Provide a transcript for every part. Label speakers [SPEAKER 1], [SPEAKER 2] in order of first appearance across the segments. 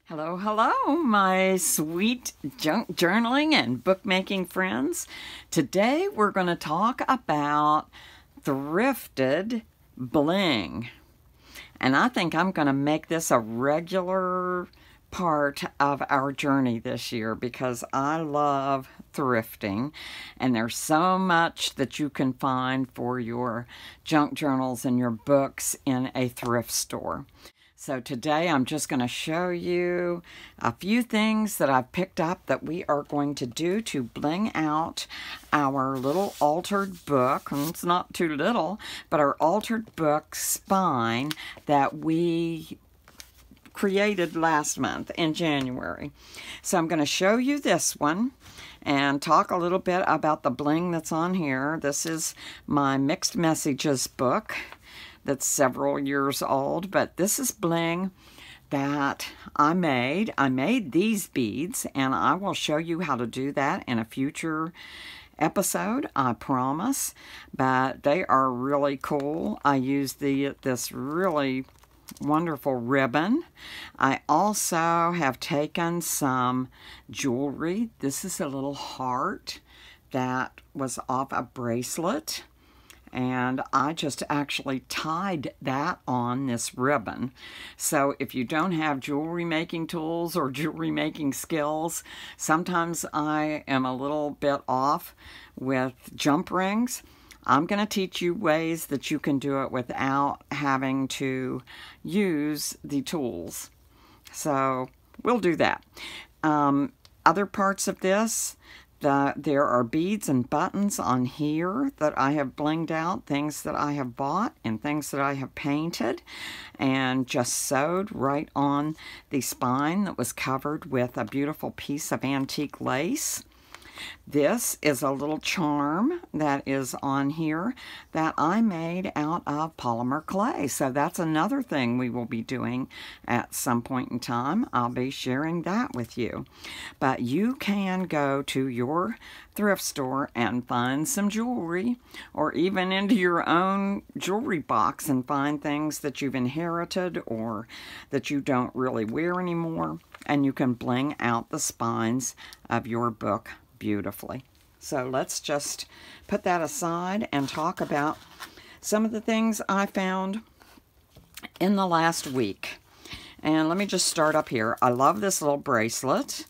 [SPEAKER 1] Hello, hello, my sweet junk journaling and bookmaking friends. Today we're going to talk about thrifted bling. And I think I'm going to make this a regular part of our journey this year because I love thrifting, and there's so much that you can find for your junk journals and your books in a thrift store. So today I'm just going to show you a few things that I've picked up that we are going to do to bling out our little altered book. And it's not too little, but our altered book spine that we created last month in January. So I'm going to show you this one and talk a little bit about the bling that's on here. This is my mixed messages book that's several years old, but this is bling that I made. I made these beads, and I will show you how to do that in a future episode, I promise, but they are really cool. I used this really wonderful ribbon. I also have taken some jewelry. This is a little heart that was off a bracelet, and I just actually tied that on this ribbon. So if you don't have jewelry making tools or jewelry making skills, sometimes I am a little bit off with jump rings. I'm going to teach you ways that you can do it without having to use the tools. So we'll do that. Other parts of this, there are beads and buttons on here that I have blinged out, things that I have bought and things that I have painted and just sewed right on the spine that was covered with a beautiful piece of antique lace. This is a little charm that is on here that I made out of polymer clay. So that's another thing we will be doing at some point in time. I'll be sharing that with you. But you can go to your thrift store and find some jewelry, or even into your own jewelry box and find things that you've inherited or that you don't really wear anymore, and you can bling out the spines of your book beautifully. So let's just put that aside and talk about some of the things I found in the last week. And let me just start up here. I love this little bracelet,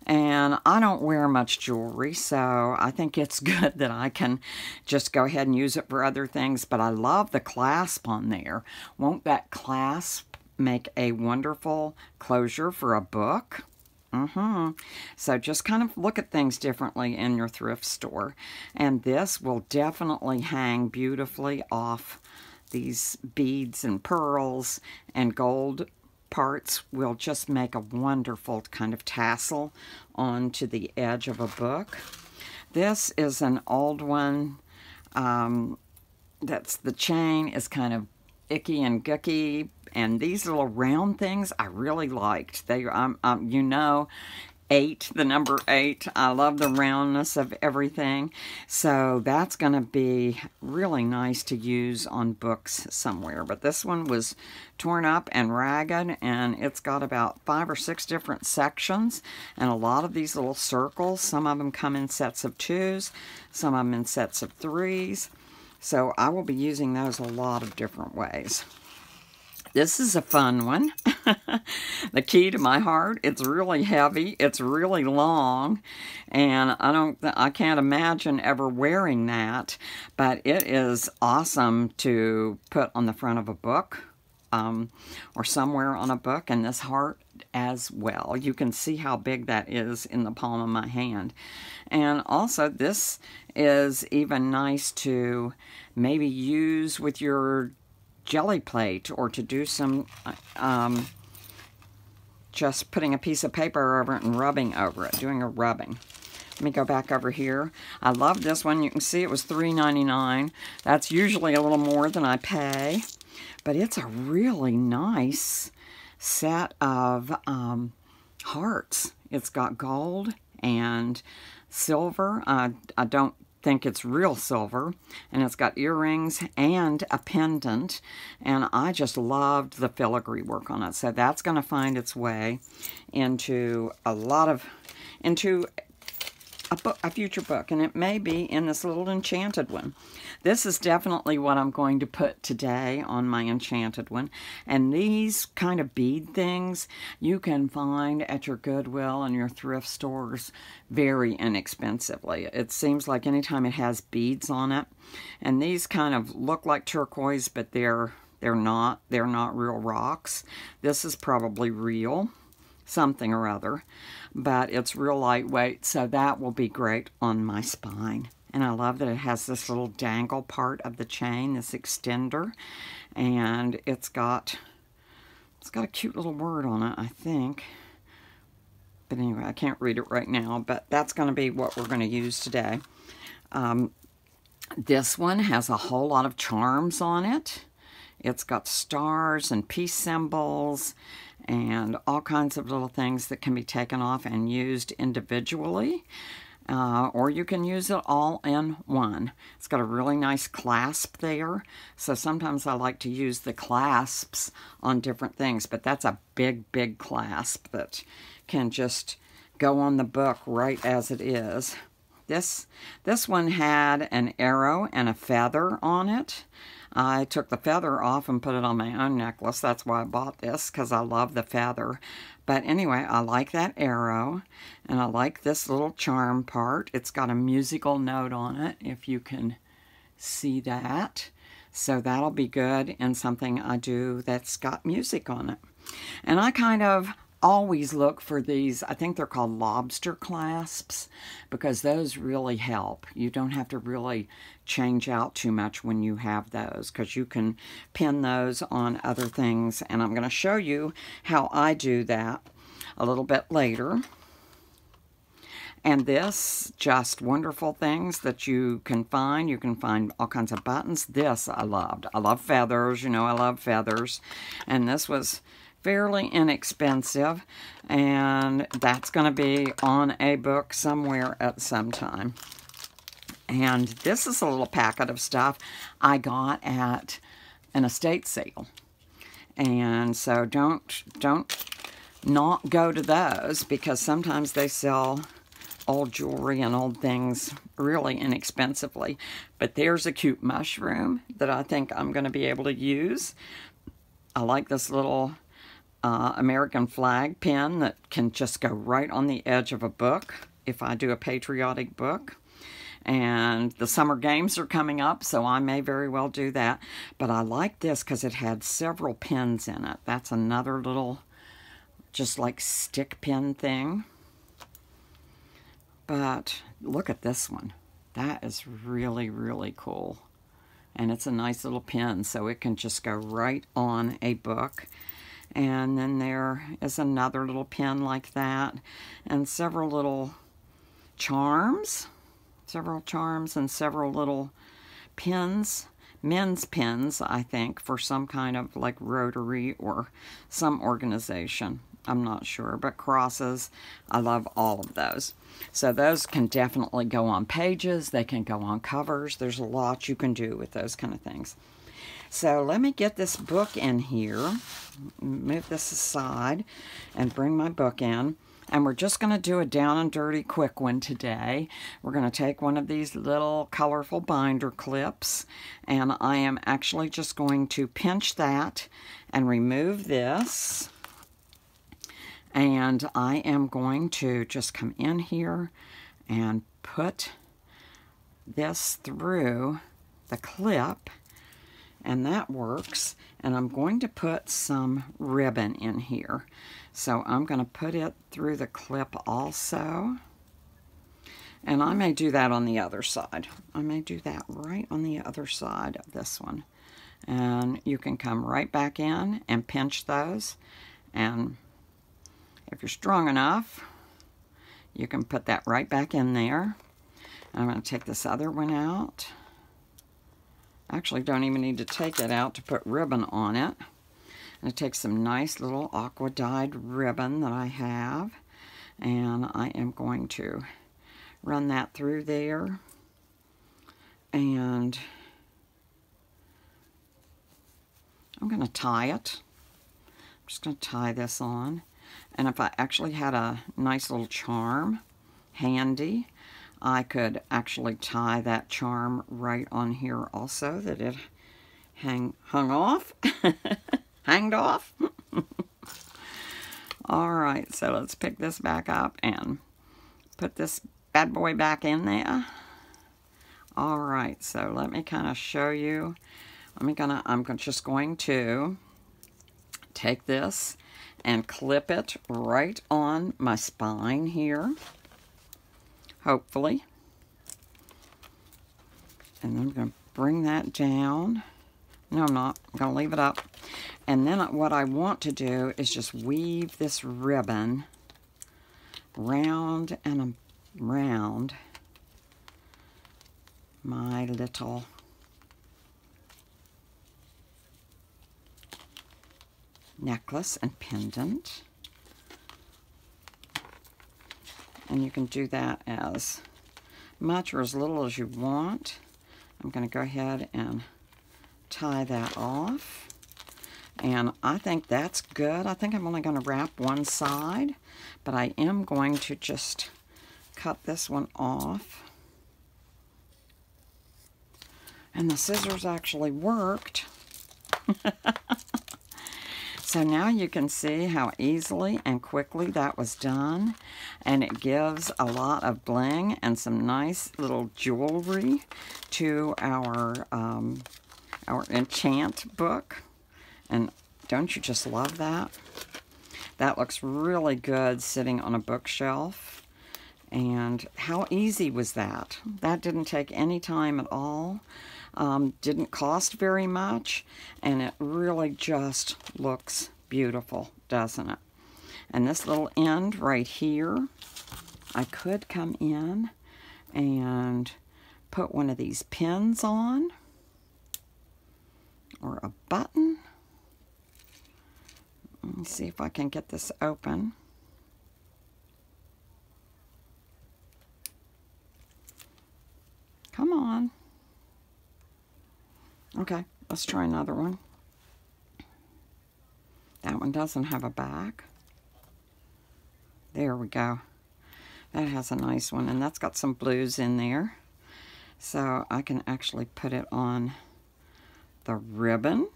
[SPEAKER 1] and I don't wear much jewelry, so I think it's good that I can just go ahead and use it for other things, but I love the clasp on there. Won't that clasp make a wonderful closure for a book? So just kind of look at things differently in your thrift store. And this will definitely hang beautifully off these beads and pearls, and gold parts will just make a wonderful kind of tassel onto the edge of a book. This is an old one. That's the chain is kind of icky and gooky, and these little round things I really liked. They, you know, 8, the number 8. I love the roundness of everything. So that's going to be really nice to use on books somewhere. But this one was torn up and ragged, and it's got about 5 or 6 different sections, and a lot of these little circles. Some of them come in sets of 2s, some of them in sets of 3s. So I will be using those a lot of different ways. This is a fun one. The Key to My Heart. It's really heavy. It's really long, and I can't imagine ever wearing that, but it is awesome to put on the front of a book or somewhere on a book, and this heart as well. You can see how big that is in the palm of my hand. And also this is even nice to maybe use with your jelly plate, or to do some just putting a piece of paper over it and rubbing over it, doing a rubbing. Let me go back over here. I love this one. You can see it was $3.99. That's usually a little more than I pay, but it's a really nice set of hearts. It's got gold and silver. I don't think it's real silver, and it's got earrings and a pendant, and I just loved the filigree work on it. So that's going to find its way into a future book, and it may be in this little enchanted one. This is definitely what I'm going to put today on my enchanted one. And these kind of bead things you can find at your Goodwill and your thrift stores very inexpensively. It seems like anytime it has beads on it, and these kind of look like turquoise, but they're not real rocks. This is probably real something or other, but it's real lightweight, so that will be great on my spine. And I love that it has this little dangle part of the chain, this extender, and it's got a cute little word on it, I think. But anyway, I can't read it right now, but that's going to be what we're going to use today. This one has a whole lot of charms on it. It's got stars and peace symbols and all kinds of little things that can be taken off and used individually. Or you can use it all in one. It's got a really nice clasp there. So sometimes I like to use the clasps on different things, but that's a big, big clasp that can just go on the book right as it is. This one had an arrow and a feather on it. I took the feather off and put it on my own necklace. That's why I bought this, because I love the feather. But anyway, I like that arrow, and I like this little charm part. It's got a musical note on it, if you can see that. So that'll be good in something I do that's got music on it. And I kind of always look for these, I think they're called lobster clasps, because those really help. You don't have to really change out too much when you have those, because you can pin those on other things, and I'm going to show you how I do that a little bit later. And this, just wonderful things that you can find. You can find all kinds of buttons. This I loved. I love feathers, you know, I love feathers. And this was fairly inexpensive, and that's going to be on a book somewhere at some time. And this is a little packet of stuff I got at an estate sale, and so don't not go to those, because sometimes they sell old jewelry and old things really inexpensively. But there's a cute mushroom that I think I'm going to be able to use. I like this little American flag pin that can just go right on the edge of a book if I do a patriotic book. And the summer games are coming up, so I may very well do that. But I like this because it had several pins in it. That's another little, just like stick pin thing. But look at this one. That is really, really cool. And it's a nice little pin, so it can just go right on a book. And then there is another little pin like that, and several little charms, and several little pins, men's pins, I think, for some kind of like Rotary or some organization. I'm not sure, but crosses, I love all of those. So those can definitely go on pages, they can go on covers. There's a lot you can do with those kind of things. So let me get this book in here, move this aside, and bring my book in. And we're just going to do a down and dirty quick one today. We're going to take one of these little colorful binder clips, and I am actually just going to pinch that and remove this. And I am going to just come in here and put this through the clip. And that works. And I'm going to put some ribbon in here. So I'm going to put it through the clip also. And I may do that on the other side. I may do that right on the other side of this one. And you can come right back in and pinch those. And if you're strong enough, you can put that right back in there. I'm going to take this other one out. Actually, don't even need to take it out to put ribbon on it. And I take some nice little aqua dyed ribbon that I have, and I am going to run that through there. And I'm going to tie it. I'm just going to tie this on. And if I actually had a nice little charm handy, I could actually tie that charm right on here also, that it hung off. Hanged off. Alright, so let's pick this back up and put this bad boy back in there. Alright, so let me kind of show you. I'm just going to take this and clip it right on my spine here, hopefully. And then I'm going to bring that down. No, I'm not. I'm going to leave it up. And then what I want to do is just weave this ribbon round and around my little necklace and pendant. And you can do that as much or as little as you want. I'm going to go ahead and tie that off. And I think that's good. I think I'm only going to wrap one side, but I am going to just cut this one off. And the scissors actually worked. So now you can see how easily and quickly that was done, and it gives a lot of bling and some nice little jewelry to our enchant book. And don't you just love that? That looks really good sitting on a bookshelf. And how easy was that? That didn't take any time at all. Didn't cost very much, and it really just looks beautiful, doesn't it? And this little end right here, I could come in and put one of these pins on, or a button. Let me see if I can get this open. Come on. Okay, let's try another one. That one doesn't have a back. There we go. That has a nice one, and that's got some blues in there. So I can actually put it on the ribbon.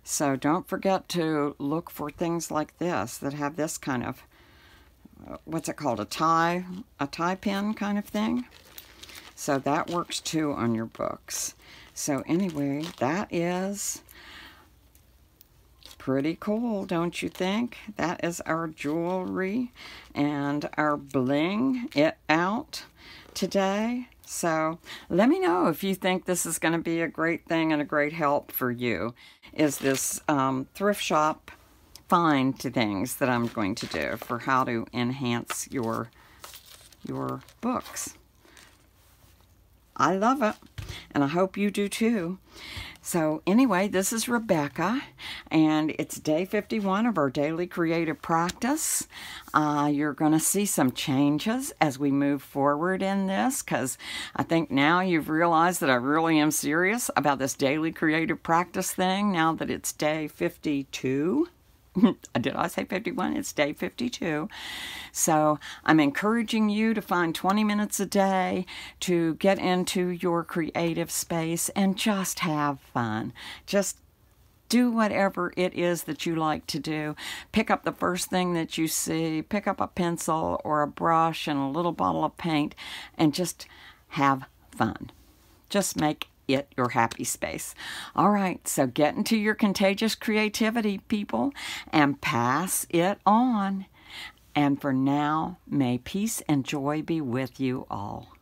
[SPEAKER 1] So don't forget to look for things like this that have this kind of, what's it called, a tie pin kind of thing. So that works too on your books. So anyway, that is pretty cool, don't you think? That is our jewelry and our bling it out today. So let me know if you think this is going to be a great thing and a great help for you. Is this thrift shop find things that I'm going to do for how to enhance your books. I love it, and I hope you do too. So anyway, this is Rebecca, and it's day 51 of our daily creative practice. You're going to see some changes as we move forward in this, because I think now you've realized that I really am serious about this daily creative practice thing now that it's day 52. Did I say 51? It's day 52. So I'm encouraging you to find 20 minutes a day to get into your creative space and just have fun. Just do whatever it is that you like to do. Pick up the first thing that you see. Pick up a pencil or a brush and a little bottle of paint and just have fun. Just make it your happy space. All right, so get into your contagious creativity, people, and pass it on. And for now, may peace and joy be with you all.